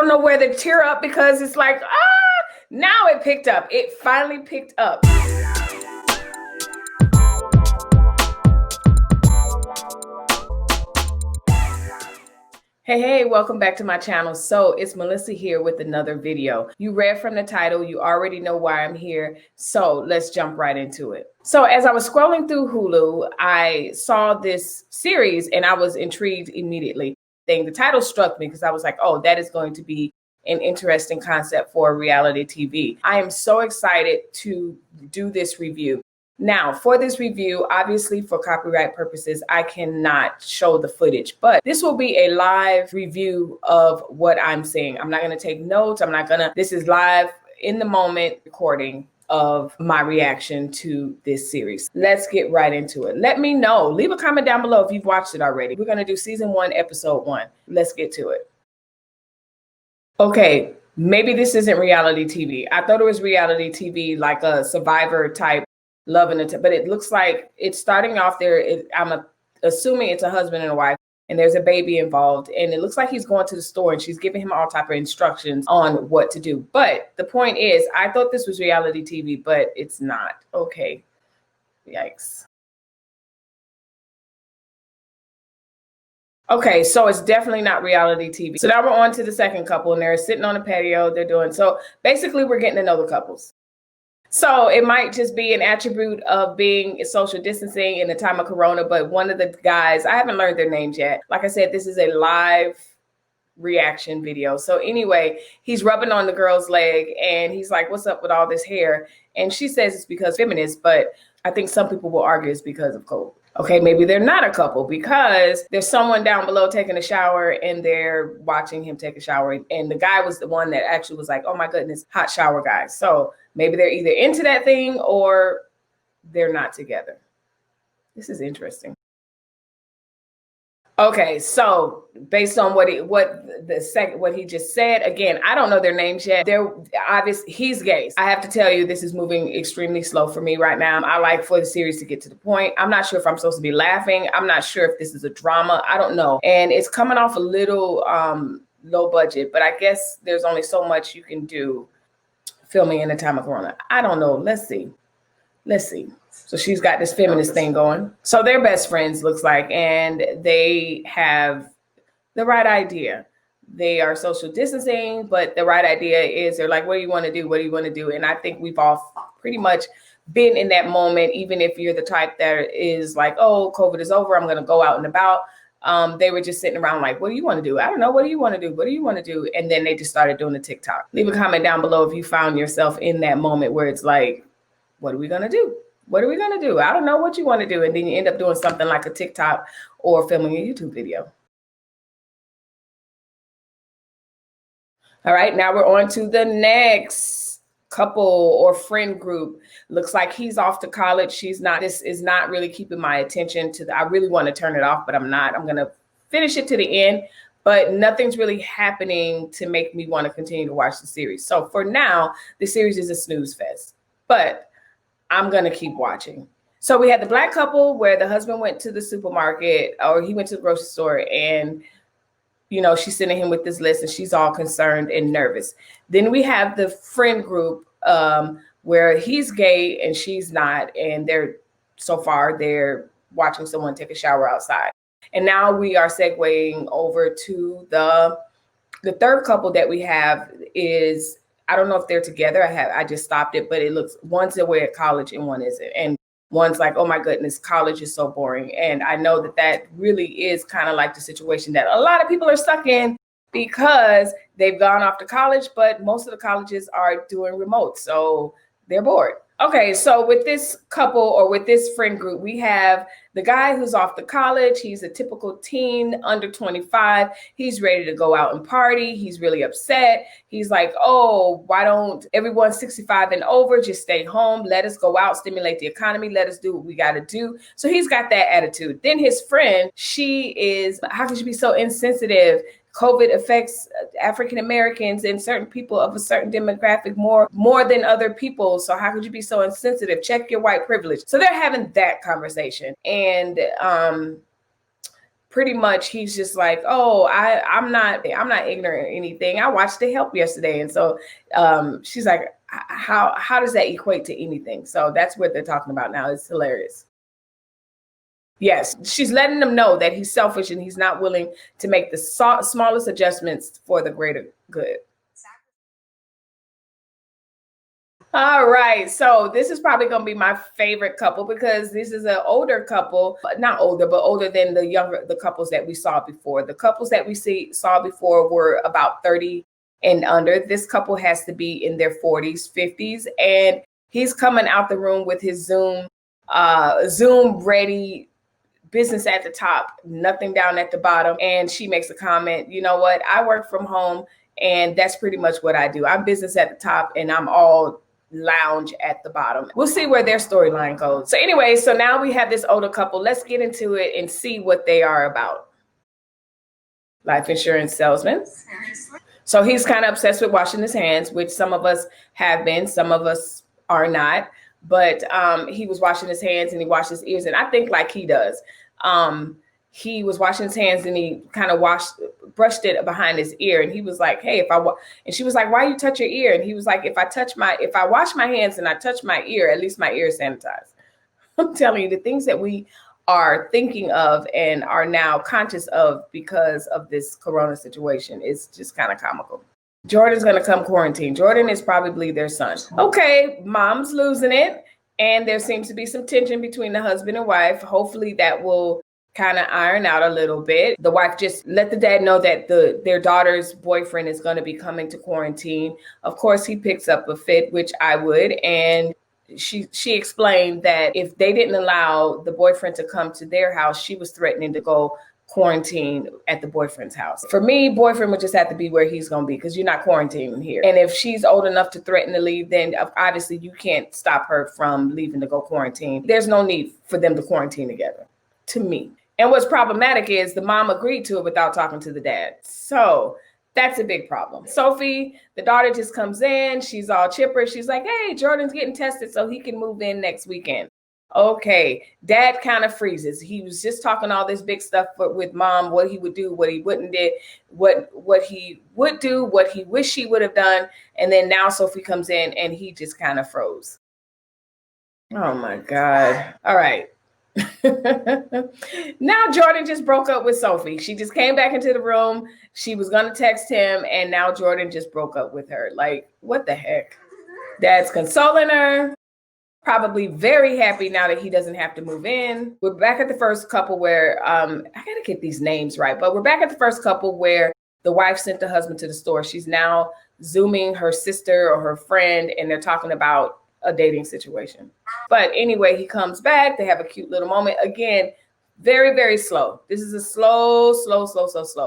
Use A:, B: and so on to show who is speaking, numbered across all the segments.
A: don't know whether to tear up because it's like, now it picked up. It finally picked up. Hey, welcome back to my channel. So it's Melissa here with another video. You read from the title, you already know why I'm here. So let's jump right into it. So as I was scrolling through Hulu, I saw this series and I was intrigued immediately. The title struck me because I was like, oh, that is going to be an interesting concept for reality TV. I am so excited to do this review. Now, for this review, obviously for copyright purposes, I cannot show the footage, but this will be a live review of what I'm seeing. I'm not going to take notes. This is live in the moment recording of my reaction to this series. Let's get right into it. Let me know. Leave a comment down below if you've watched it already. We're going to do season 1, episode 1. Let's get to it. Okay, maybe this isn't reality TV. I thought it was reality TV, like a Survivor type. Loving it, but it looks like it's starting off there. I'm assuming it's a husband and a wife, and there's a baby involved, and it looks like he's going to the store and she's giving him all type of instructions on what to do. But the point is, I thought this was reality TV, but it's not. Okay, yikes. Okay, so it's definitely not reality TV. So now we're on to the second couple, and they're sitting on a patio. They're doing so. Basically, we're getting to know the couples. So it might just be an attribute of being social distancing in the time of Corona, but one of the guys, I haven't learned their names yet. Like I said, this is a live reaction video. So anyway, he's rubbing on the girl's leg and he's like, what's up with all this hair? And she says it's because feminist, but I think some people will argue it's because of COVID. Okay, maybe they're not a couple because there's someone down below taking a shower and they're watching him take a shower. And the guy was the one that actually was like, oh my goodness, hot shower guy. So maybe they're either into that thing or they're not together. This is interesting. Okay, so based on what he just said, again, I don't know their names yet. They're obviously, he's gay. I have to tell you, this is moving extremely slow for me right now. I like for the series to get to the point. I'm not sure if I'm supposed to be laughing. I'm not sure if this is a drama. I don't know. And it's coming off a little low budget, but I guess there's only so much you can do filming in the time of Corona. I don't know. Let's see. So she's got this feminist thing going. So they're best friends, looks like, and they have the right idea. They are social distancing, but the right idea is they're like, what do you want to do? What do you want to do? And I think we've all pretty much been in that moment, even if you're the type that is like, oh, COVID is over, I'm going to go out and about. They were just sitting around like, what do you want to do? I don't know. What do you want to do? What do you want to do? And then they just started doing the TikTok. Leave a comment down below if you found yourself in that moment where it's like, what are we going to do? What are we going to do? I don't know what you want to do. And then you end up doing something like a TikTok or filming a YouTube video. All right, now we're on to the next couple or friend group. Looks like he's off to college. She's not. This is not really keeping my attention I really want to turn it off, but I'm not. I'm going to finish it to the end, but nothing's really happening to make me want to continue to watch the series. So for now, the series is a snooze fest, but I'm going to keep watching. So we had the black couple where the husband went to the supermarket or he went to the grocery store and, you know, she's sending him with this list and she's all concerned and nervous. Then we have the friend group where he's gay and she's not. And they're watching someone take a shower outside. And now we are segueing over to the third couple that we have is, I don't know if they're together. I just stopped it, but it looks, one's away at college and one isn't. And one's like, oh my goodness, college is so boring. And I know that really is kind of like the situation that a lot of people are stuck in because they've gone off to college, but most of the colleges are doing remote. So they're bored. Okay, so with this couple or with this friend group, we have the guy who's off to college. He's a typical teen, under 25. He's ready to go out and party. He's really upset. He's like, oh, why don't everyone 65 and over just stay home? Let us go out, stimulate the economy. Let us do what we got to do. So he's got that attitude. Then his friend, she is, how can she be so insensitive? COVID affects African Americans and certain people of a certain demographic more than other people. So how could you be so insensitive? Check your white privilege. So they're having that conversation. And pretty much he's just like, oh, I'm not ignorant or anything. I watched The Help yesterday. And so she's like, how does that equate to anything? So that's what they're talking about now. It's hilarious. Yes, she's letting them know that he's selfish and he's not willing to make the smallest adjustments for the greater good. All right, so this is probably going to be my favorite couple because this is an older couple, not older, but older than the couples that we saw before. The couples that we saw before were about 30 and under. This couple has to be in their 40s, 50s, and he's coming out the room with his Zoom ready business at the top, nothing down at the bottom. And she makes a comment, you know what? I work from home and that's pretty much what I do. I'm business at the top and I'm all lounge at the bottom. We'll see where their storyline goes. So anyway, so now we have this older couple. Let's get into it and see what they are about. Life insurance salesman. So he's kind of obsessed with washing his hands, which some of us have been, some of us are not. But he was washing his hands and he washed his ears. And I think like he does. He was washing his hands and he kind of brushed it behind his ear. And he was like, hey, and she was like, why you touch your ear? And he was like, if I wash my hands and I touch my ear, at least my ear is sanitized. I'm telling you, the things that we are thinking of and are now conscious of because of this corona situation is just kind of comical. Jordan's going to come quarantine. Jordan is probably their son. Okay, mom's losing it. And there seems to be some tension between the husband and wife. Hopefully that will kind of iron out a little bit. The wife just let the dad know that their daughter's boyfriend is going to be coming to quarantine. Of course, he picks up a fit, which I would. And she explained that if they didn't allow the boyfriend to come to their house, she was threatening to go quarantine at the boyfriend's house. For me, boyfriend would just have to be where he's going to be because you're not quarantining here. And if she's old enough to threaten to leave, then obviously you can't stop her from leaving to go quarantine. There's no need for them to quarantine together, to me. And what's problematic is the mom agreed to it without talking to the dad. So that's a big problem. Sophie, the daughter, just comes in. She's all chipper. She's like, hey, Jordan's getting tested so he can move in next weekend. Okay, dad kind of freezes. He was just talking all this big stuff with mom, what he would do, what he wouldn't do, what he would do, what he wished he would have done. And then now Sophie comes in and he just kind of froze. Oh my God. All right. Now Jordan just broke up with Sophie. She just came back into the room. She was going to text him and now Jordan just broke up with her. Like, what the heck? Dad's consoling her. Probably very happy now that he doesn't have to move in. We're back at the first couple where, I gotta get these names right, but we're back at the first couple where the wife sent the husband to the store. She's now Zooming her sister or her friend and they're talking about a dating situation. But anyway, he comes back. They have a cute little moment. Again, very, very slow. This is a slow.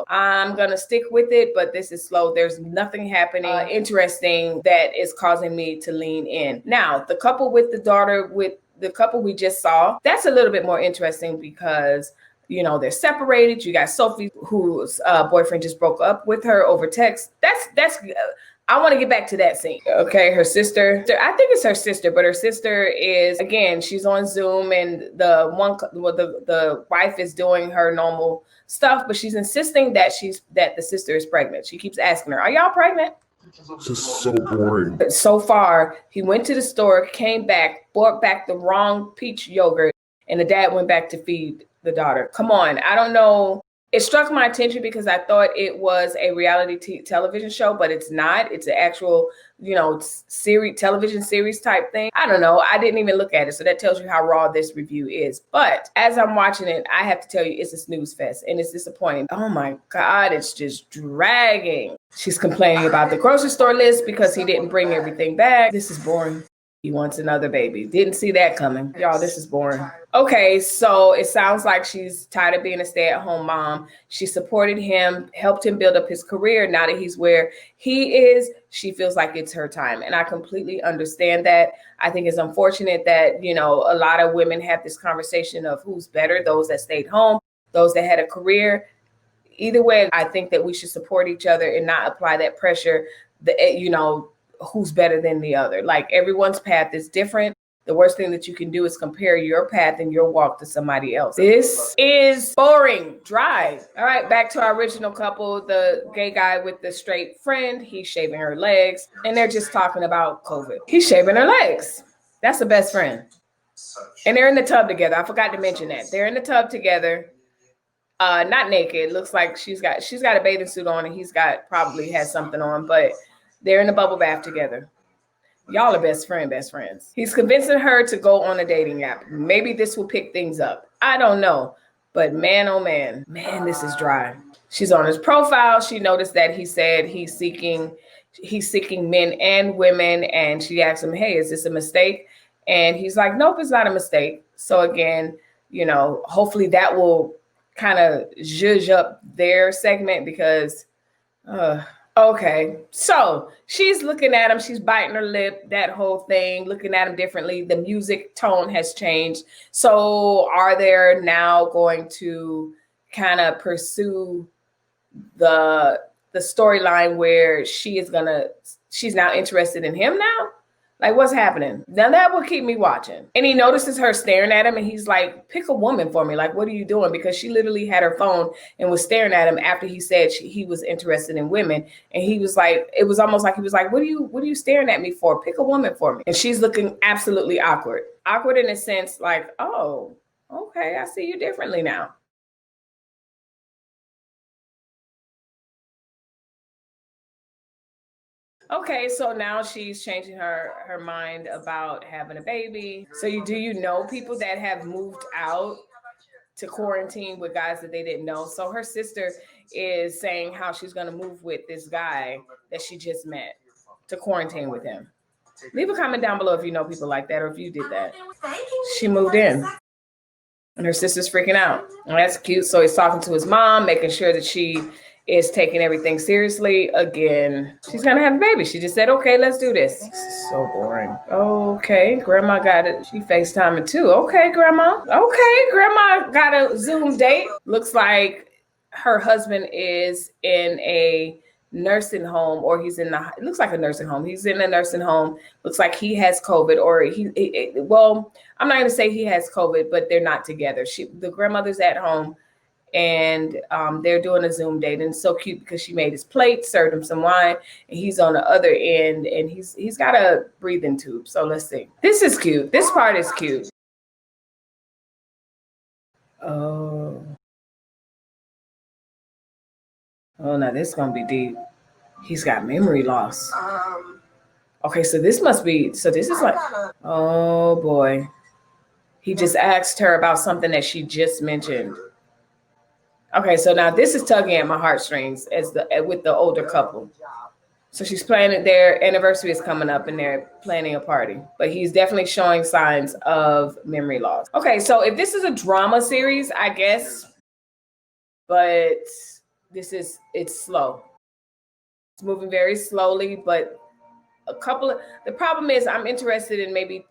A: I'm going to stick with it, but this is slow. There's nothing happening interesting that is causing me to lean in. Now, the couple with the daughter, with the couple we just saw, that's a little bit more interesting because, you know, they're separated. You got Sophie, whose boyfriend just broke up with her over text. That's I want to get back to that scene. Okay, her sister, I think it's her sister, but her sister is, again, she's on Zoom and the wife is doing her normal stuff, but she's insisting that the sister is pregnant. She keeps asking her, are y'all pregnant?
B: This is so boring.
A: So far, he went to the store, came back, bought back the wrong peach yogurt, and the dad went back to feed the daughter. Come on, I don't know. It struck my attention because I thought it was a reality television show, but it's not. It's an actual, you know, television series type thing. I don't know. I didn't even look at it. So that tells you how raw this review is. But as I'm watching it, I have to tell you, it's a snooze fest and it's disappointing. Oh my God, it's just dragging. She's complaining about the grocery store list because he didn't bring everything back. This is boring. He wants another baby. Didn't see that coming. Y'all, this is boring. Okay, so it sounds like she's tired of being a stay-at-home mom. She supported him, helped him build up his career. Now that he's where he is, she feels like it's her time. And I completely understand that. I think it's unfortunate that, you know, a lot of women have this conversation of who's better, those that stayed home, those that had a career. Either way, I think that we should support each other and not apply that pressure, who's better than the other. Like, everyone's path is different. the worst thing that you can do is compare your path and your walk to somebody else. This is boring, dry. All right, back to our original couple, the gay guy with the straight friend. He's shaving her legs, and they're just talking about COVID. He's shaving her legs. That's the best friend. And they're in the tub together. I forgot to mention that. They're in the tub together. Not naked. Looks like she's got a bathing suit on, and he's probably has something on, but they're in the bubble bath together. Y'all are best friends. He's convincing her to go on a dating app. Maybe this will pick things up. I don't know. But man, oh man, this is dry. She's on his profile. She noticed that he said he's seeking men and women. And she asked him, hey, is this a mistake? And he's like, nope, it's not a mistake. So again, hopefully that will kind of zhuzh up their segment because, okay. So she's looking at him. She's biting her lip, that whole thing, looking at him differently. The music tone has changed. So are they now going to kind of pursue the storyline where she's now interested in him now? Like, what's happening? Now that will keep me watching. And he notices her staring at him and he's like, pick a woman for me. Like, what are you doing? Because she literally had her phone and was staring at him after he said he was interested in women. And he was like, it was almost like he was like, what are you staring at me for? Pick a woman for me. And she's looking absolutely awkward. Awkward in a sense like, oh, okay, I see you differently now. Okay, so now she's changing her mind about having a baby. So do you know people that have moved out to quarantine with guys that they didn't know? So her sister is saying how she's going to move with this guy that she just met to quarantine with him. Leave a comment down below if you know people like that or if you did that. She moved in and her sister's freaking out. And that's cute. So he's talking to his mom, making sure that she is taking everything seriously. Again, she's gonna have a baby. She just said, okay, let's do this. This is so boring. Okay, grandma got it. She FaceTiming too. Okay, grandma. Okay, grandma got a Zoom date. Looks like her husband is in a nursing home, or it looks like a nursing home. He's in a nursing home. Looks like he has COVID, or well, I'm not gonna say he has COVID, but they're not together. The grandmother's at home, and they're doing a Zoom date, and it's so cute because she made his plate, served him some wine, and he's on the other end, and he's got a breathing tube. So let's see. This is cute. This part is cute. Oh, now this is gonna be deep. He's got memory loss. Okay, so this is like, oh boy. He just asked her about something that she just mentioned. Okay, so now this is tugging at my heartstrings with the older couple. So she's planning, their anniversary is coming up and they're planning a party. But he's definitely showing signs of memory loss. Okay, so if this is a drama series, I guess, but it's slow. It's moving very slowly, but the problem is I'm interested in maybe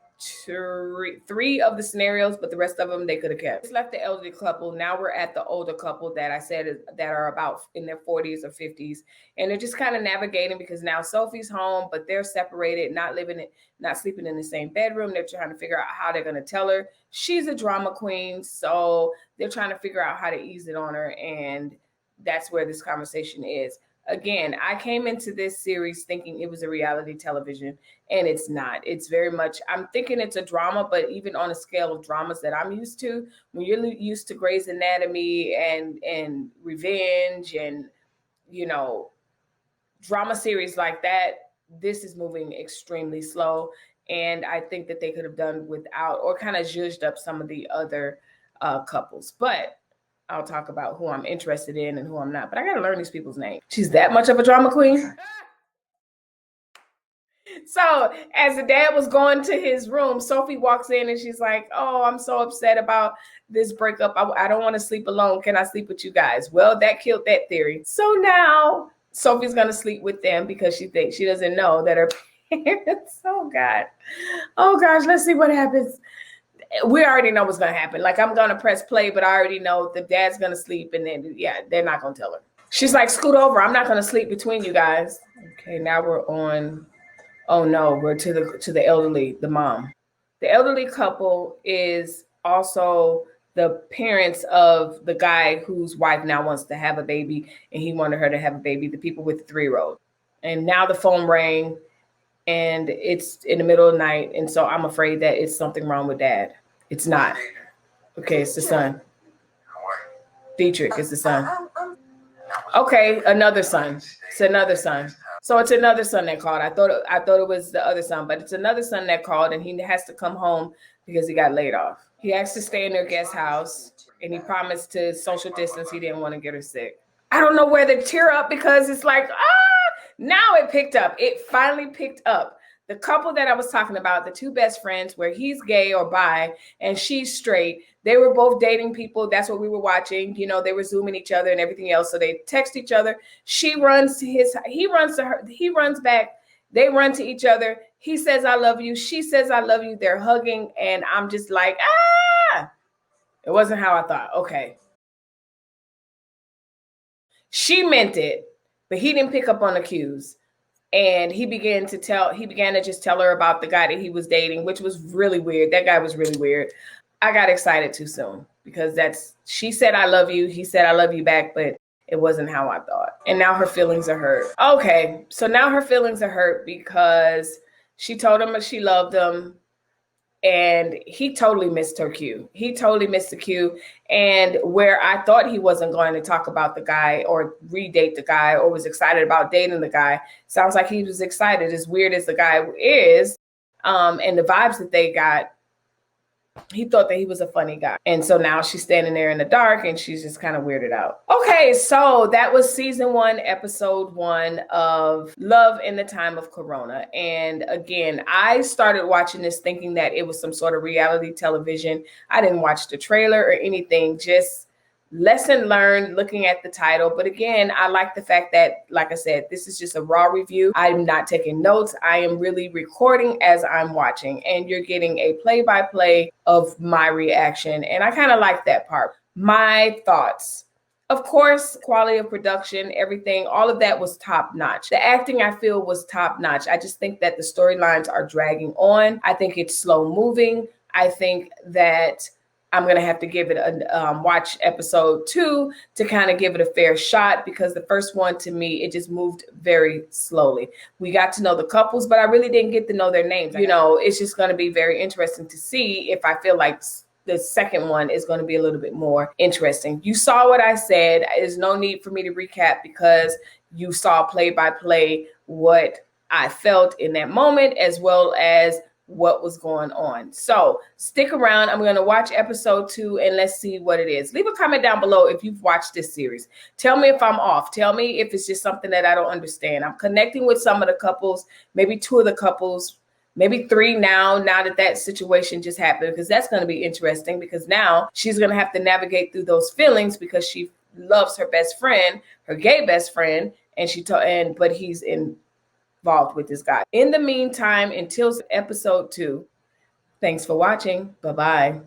A: three of the scenarios, but the rest of them they could have kept. It's left the elderly couple. Now we're at the older couple that I said that are about in their 40s or 50s, and they're just kind of navigating because now Sophie's home, but they're separated, not sleeping in the same bedroom. They're trying to figure out how they're going to tell her. She's a drama queen, so they're trying to figure out how to ease it on her, and that's where this conversation is. Again, I came into this series thinking it was a reality television, and it's not. It's very much, I'm thinking it's a drama, but even on a scale of dramas that I'm used to, when you're used to Grey's Anatomy and Revenge and, drama series like that, this is moving extremely slow. And I think that they could have done without or kind of zhuzhed up some of the other couples. But I'll talk about who I'm interested in and who I'm not. But I got to learn these people's names. She's that much of a drama queen. So as the dad was going to his room, Sophie walks in and she's like, oh, I'm so upset about this breakup. I don't want to sleep alone. Can I sleep with you guys? Well, that killed that theory. So now Sophie's going to sleep with them because she doesn't know that her parents, oh gosh, let's see what happens. We already know what's going to happen. Like, I'm going to press play, but I already know the dad's going to sleep. And then, they're not going to tell her. She's like, scoot over. I'm not going to sleep between you guys. Okay, now we're on. Oh, no, we're to the elderly, the mom. The elderly couple is also the parents of the guy whose wife now wants to have a baby, and he wanted her to have a baby, the people with the 3-year-old. And now the phone rang, and it's in the middle of the night, and so I'm afraid that it's something wrong with Dad. It's not. Okay, it's the son. Dietrich is the son. Okay, another son. It's another son. So it's another son that called. I thought it was the other son, but it's another son that called, and he has to come home because he got laid off. He asked to stay in their guest house, and he promised to social distance. He didn't want to get her sick. I don't know whether to tear up because it's like, now it picked up. It finally picked up. The couple that I was talking about, the two best friends, where he's gay or bi and she's straight, they were both dating people. That's what we were watching. You know, they were Zooming each other and everything else. So they text each other. She runs to he runs to her. He runs back. They run to each other. He says, I love you. She says, I love you. They're hugging. And I'm just like, it wasn't how I thought. Okay. She meant it, but he didn't pick up on the cues. And he began to just tell her about the guy that he was dating, which was really weird. That guy was really weird. I got excited too soon because she said, I love you. He said, I love you back, but it wasn't how I thought. And now her feelings are hurt. Okay. So now her feelings are hurt because she told him that she loved him. And he totally missed her cue. He totally missed the cue. And where I thought he wasn't going to talk about the guy or redate the guy or was excited about dating the guy, sounds like he was excited, as weird as the guy is, and the vibes that they got. He thought that he was a funny guy. And so now she's standing there in the dark and she's just kind of weirded out. Okay, so that was season 1, episode 1 of Love in the Time of Corona. And again, I started watching this thinking that it was some sort of reality television. I didn't watch the trailer or anything, just lesson learned looking at the title. But again, I like the fact that, like I said, this is just a raw review. I'm not taking notes. I am really recording as I'm watching, and you're getting a play-by-play of my reaction. And I kind of like that part. My thoughts. Of course, quality of production, everything, all of that was top notch. The acting, I feel, was top notch. I just think that the storylines are dragging on. I think it's slow moving. I think that I'm going to have to give it a watch episode 2 to kind of give it a fair shot, because the first one, to me, it just moved very slowly. We got to know the couples, but I really didn't get to know their names. You know, it's just going to be very interesting to see if I feel like the second one is going to be a little bit more interesting. You saw what I said. There's no need for me to recap because you saw play by play what I felt in that moment, as well as what was going on. So stick around. I'm going to watch episode 2 and let's see what it is. Leave a comment down below if you've watched this series. Tell me if I'm off. Tell me if it's just something that I don't understand. I'm connecting with some of the couples, maybe 2 of the couples, maybe 3 now that situation just happened, because that's going to be interesting, because now she's going to have to navigate through those feelings because she loves her best friend, her gay best friend, and but he's involved with this guy. In the meantime, until episode 2, thanks for watching. Bye-bye.